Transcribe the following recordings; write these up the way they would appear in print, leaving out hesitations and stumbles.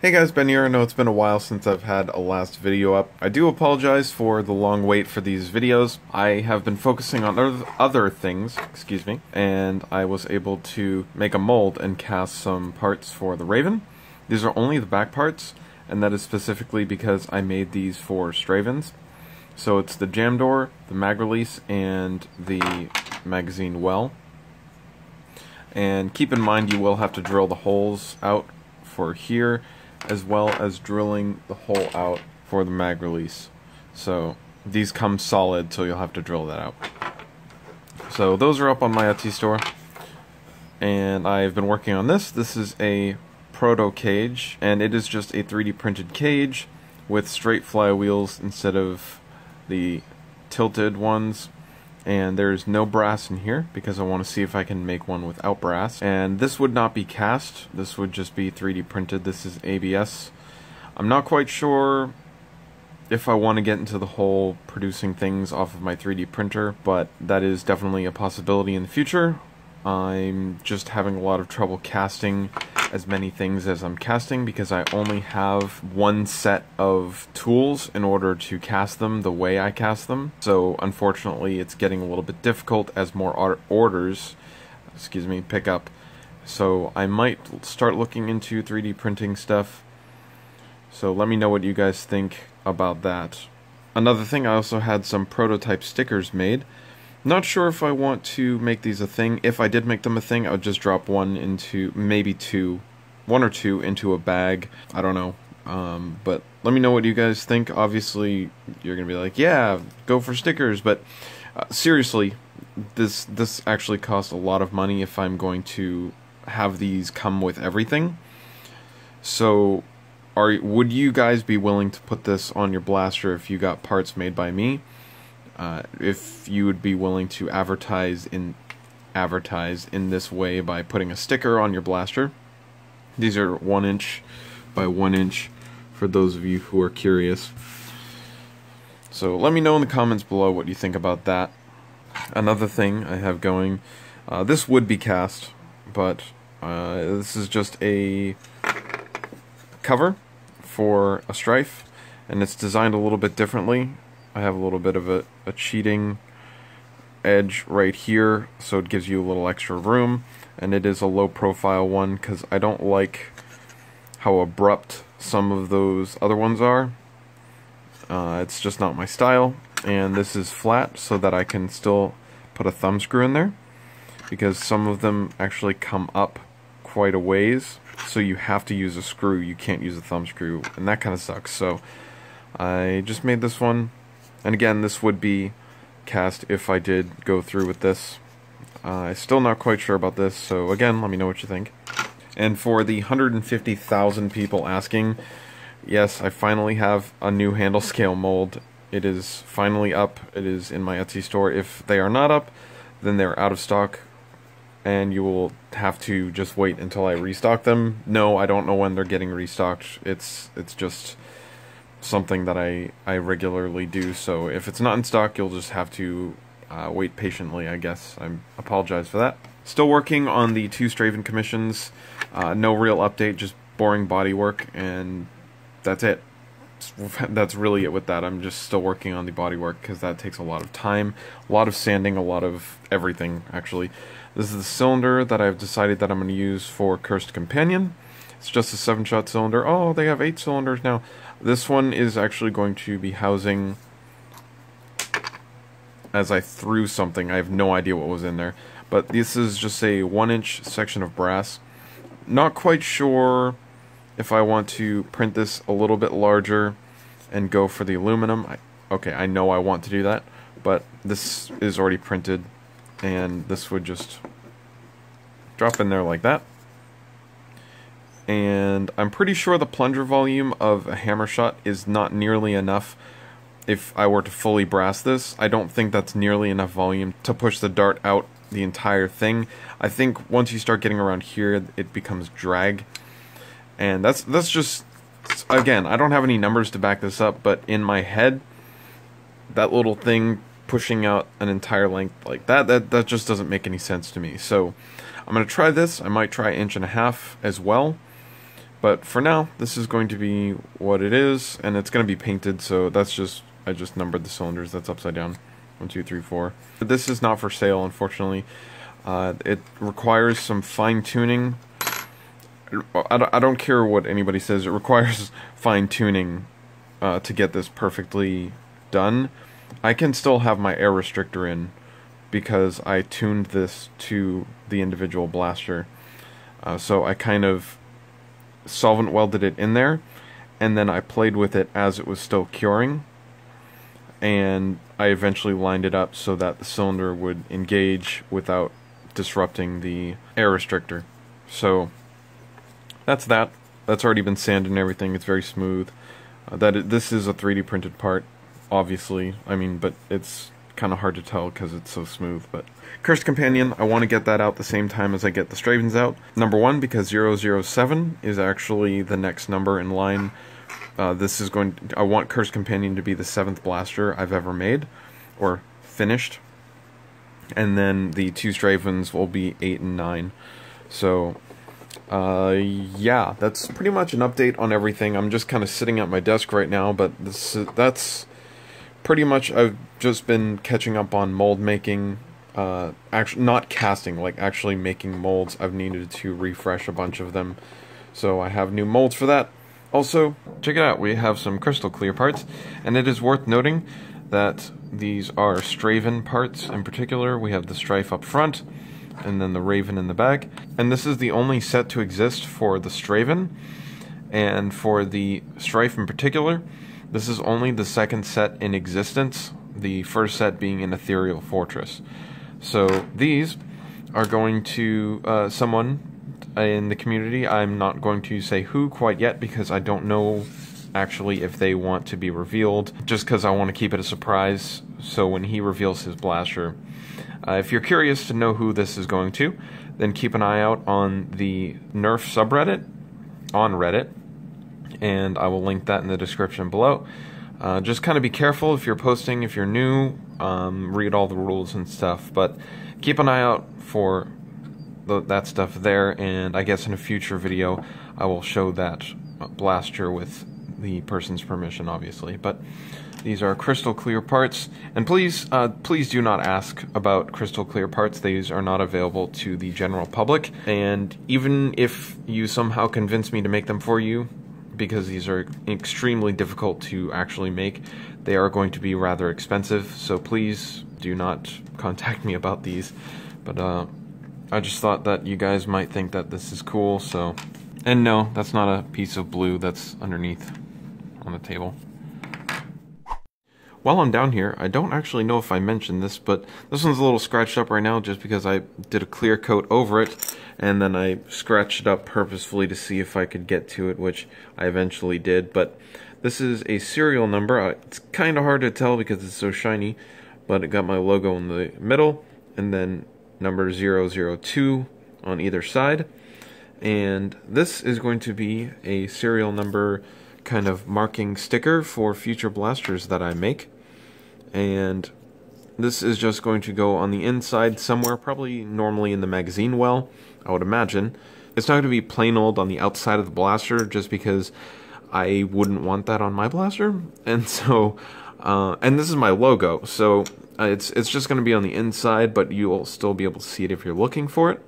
Hey guys, Ben here. I know it's been a while since I've had a last video up. I do apologize for the long wait for these videos. I have been focusing on other things, and I was able to make a mold and cast some parts for the Raven. These are only the back parts, and that is specifically because I made these for Stravens. So it's the jam door, the mag release, and the magazine well. And keep in mind you will have to drill the holes out for here, as well as drilling the hole out for the mag release. So these come solid, so you'll have to drill that out. So those are up on my Etsy store, and I've been working on this. This is a Proto Cage, and it is just a 3D printed cage with straight flywheels instead of the tilted ones. And there's no brass in here because I want to see if I can make one without brass. And this would not be cast, this would just be 3D printed. This is ABS. I'm not quite sure if I want to get into the whole producing things off of my 3D printer, but that is definitely a possibility in the future. I'm just having a lot of trouble casting as many things as I'm casting because I only have one set of tools in order to cast them the way I cast them. So unfortunately it's getting a little bit difficult as more orders pick up. So I might start looking into 3D printing stuff. So let me know what you guys think about that. Another thing, I also had some prototype stickers made. Not sure if I want to make these a thing. If I did make them a thing, I would just drop one into, maybe one or two into a bag. I don't know. But let me know what you guys think. Obviously, you're going to be like, yeah, go for stickers. But seriously, this actually costs a lot of money if I'm going to have these come with everything. So, would you guys be willing to put this on your blaster if you got parts made by me? If you would be willing to advertise in this way by putting a sticker on your blaster. These are 1 inch by 1 inch for those of you who are curious. So let me know in the comments below what you think about that. Another thing I have going, this would be cast, but this is just a cover for a Strife, and it's designed a little bit differently. I have a little bit of a cheating edge right here, so it gives you a little extra room, and it is a low profile one because I don't like how abrupt some of those other ones are. It's just not my style, and this is flat so that I can still put a thumb screw in there, because some of them actually come up quite a ways, so you have to use a screw, you can't use a thumb screw, and that kind of sucks. So I just made this one. And again, this would be cast if I did go through with this. I'm still not quite sure about this, so again, let me know what you think. And for the 150,000 people asking, yes, I finally have a new handle scale mold. It is finally up. It is in my Etsy store. If they are not up, then they're out of stock, and you will have to just wait until I restock them. No, I don't know when they're getting restocked. It's just something that I regularly do, so if it's not in stock, you'll just have to wait patiently, I guess. I apologize for that. Still working on the 2 Straven commissions. No real update, just boring body work, and that's it. That's really it with that. I'm just still working on the body work because that takes a lot of time, a lot of sanding, a lot of everything, actually. This is the cylinder that I've decided that I'm going to use for Cursed Companion. It's just a 7-shot cylinder. Oh, they have 8 cylinders now. This one is actually going to be housing, as I threw something, I have no idea what was in there, but this is just a 1 inch section of brass. Not quite sure if I want to print this a little bit larger and go for the aluminum. Okay, I know I want to do that, but this is already printed, and this would just drop in there like that. And I'm pretty sure the plunger volume of a hammer shot is not nearly enough. If I were to fully brass this, I don't think that's nearly enough volume to push the dart out the entire thing. I think once you start getting around here, it becomes drag. And that's just, again, I don't have any numbers to back this up, but in my head, that little thing pushing out an entire length like that just doesn't make any sense to me. So I'm going to try this. I might try 1.5 inches as well. But for now, this is going to be what it is, and it's going to be painted, so that's just, I just numbered the cylinders, that's upside down. 1, 2, 3, 4. But this is not for sale, unfortunately. It requires some fine-tuning. I don't care what anybody says, it requires fine-tuning to get this perfectly done. I can still have my air restrictor in, because I tuned this to the individual blaster. So I kind of solvent welded it in there, and then I played with it as it was still curing, and I eventually lined it up so that the cylinder would engage without disrupting the air restrictor. So that's that. That's already been sanded and everything. It's very smooth. This is a 3D printed part, obviously. I mean, but it's kind of hard to tell because it's so smooth. But Cursed Companion, I want to get that out the same time as I get the Stravens out. Number 1, because 007 is actually the next number in line. I want Cursed Companion to be the 7th blaster I've ever made, or finished. And then the 2 Stravens will be 8 and 9. So, yeah, that's pretty much an update on everything. I'm just kind of sitting at my desk right now, but that's pretty much, I've just been catching up on mold making, actually not casting, like actually making molds. I've needed to refresh a bunch of them, so I have new molds for that. Also, check it out, we have some crystal clear parts, and it is worth noting that these are Straven parts in particular. We have the Strife up front, and then the Raven in the back, and this is the only set to exist for the Straven, and for the Strife in particular, this is only the 2nd set in existence, the first set being an Ethereal Fortress. So these are going to someone in the community. I'm not going to say who quite yet because I don't know actually if they want to be revealed, just because I want to keep it a surprise, so when he reveals his blaster. If you're curious to know who this is going to, then keep an eye out on the Nerf subreddit on Reddit, and I will link that in the description below. Just kind of be careful if you're posting, if you're new, read all the rules and stuff, but keep an eye out for that stuff there, and I guess in a future video I will show that blaster with the person's permission, obviously. But these are crystal clear parts, and please do not ask about crystal clear parts. These are not available to the general public, and even if you somehow convince me to make them for you, because these are extremely difficult to actually make, they are going to be rather expensive, so please do not contact me about these. But I just thought that you guys might think that this is cool, so... And no, that's not a piece of blue that's underneath on the table. While I'm down here, I don't actually know if I mentioned this, but this one's a little scratched up right now just because I did a clear coat over it, and then I scratched it up purposefully to see if I could get to it, which I eventually did. But this is a serial number. It's kind of hard to tell because it's so shiny, but it got my logo in the middle, and then number 002 on either side. And this is going to be a serial number kind of marking sticker for future blasters that I make. And this is just going to go on the inside somewhere, probably normally in the magazine well, I would imagine. It's not going to be plain old on the outside of the blaster, just because I wouldn't want that on my blaster. And so, and this is my logo, so it's just going to be on the inside, but you'll still be able to see it if you're looking for it.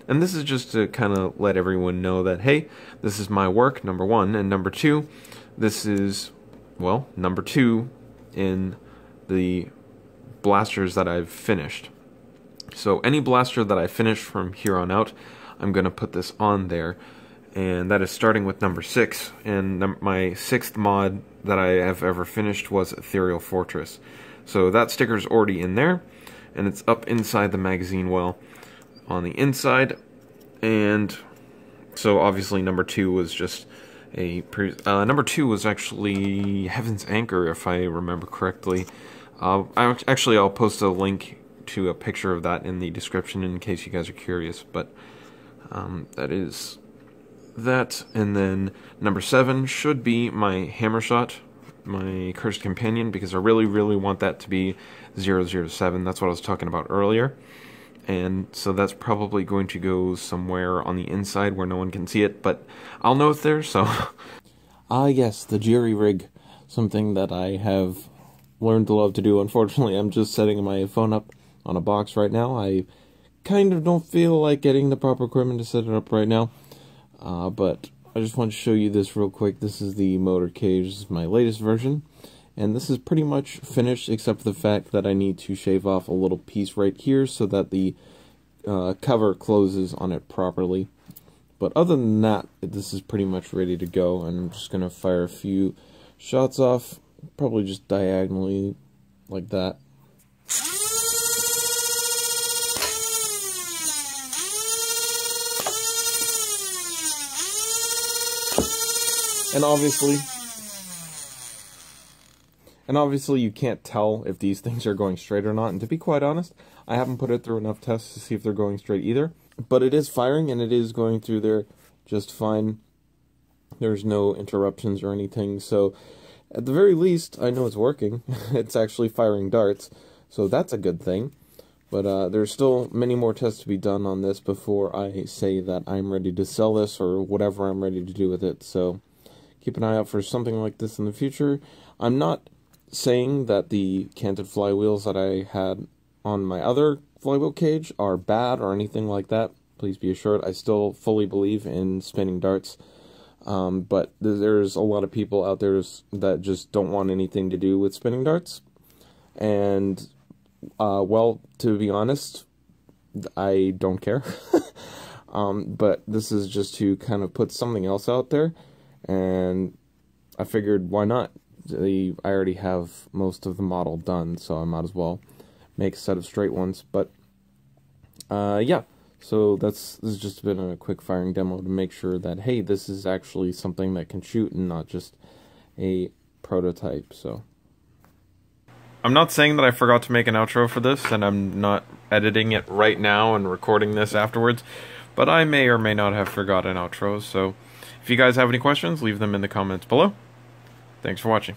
And this is just to kind of let everyone know that, hey, this is my work, number 1, and number 2, this is, well, number 2 in the blasters that I've finished. So any blaster that I finish from here on out, I'm going to put this on there, and that is starting with number 6, and my 6th mod that I have ever finished was Ethereal Fortress. So that sticker's already in there, and it's up inside the magazine well on the inside. And so obviously number 2 was just a number 2 was actually Heaven's Anchor, if I remember correctly. I'll post a link to a picture of that in the description in case you guys are curious. But that is that. And then number 7 should be my hammer shot, my Cursed Companion, because I really want that to be 007. That's what I was talking about earlier. and so that's probably going to go somewhere on the inside where no one can see it, but I'll know it's there, so... Yes, the jury rig. Something that I have learned to love to do. Unfortunately, I'm just setting my phone up on a box right now. I kind of don't feel like getting the proper equipment to set it up right now, but I just want to show you this real quick. This is the motor cage. This is my latest version, and this is pretty much finished except for the fact that I need to shave off a little piece right here so that the cover closes on it properly. But other than that, this is pretty much ready to go, and I'm just going to fire a few shots off, probably just diagonally, like that. And obviously you can't tell if these things are going straight or not, and to be quite honest, I haven't put it through enough tests to see if they're going straight either. But it is firing, and it is going through there just fine. There's no interruptions or anything, so at the very least, I know it's working. It's actually firing darts, so that's a good thing. But there's still many more tests to be done on this before I say that I'm ready to sell this or whatever I'm ready to do with it, so keep an eye out for something like this in the future. I'm not saying that the canted flywheels that I had on my other flywheel cage are bad or anything like that. Please be assured, I still fully believe in spinning darts. But there's a lot of people out there that just don't want anything to do with spinning darts. And, well, to be honest, I don't care. But this is just to kind of put something else out there. And I figured, why not? I already have most of the model done, so I might as well make a set of straight ones. But yeah, so this has just been a quick firing demo to make sure that, hey, this is actually something that can shoot and not just a prototype. So I'm not saying that I forgot to make an outro for this, and I'm not editing it right now and recording this afterwards, but I may or may not have forgotten outros. So if you guys have any questions, leave them in the comments below. Thanks for watching.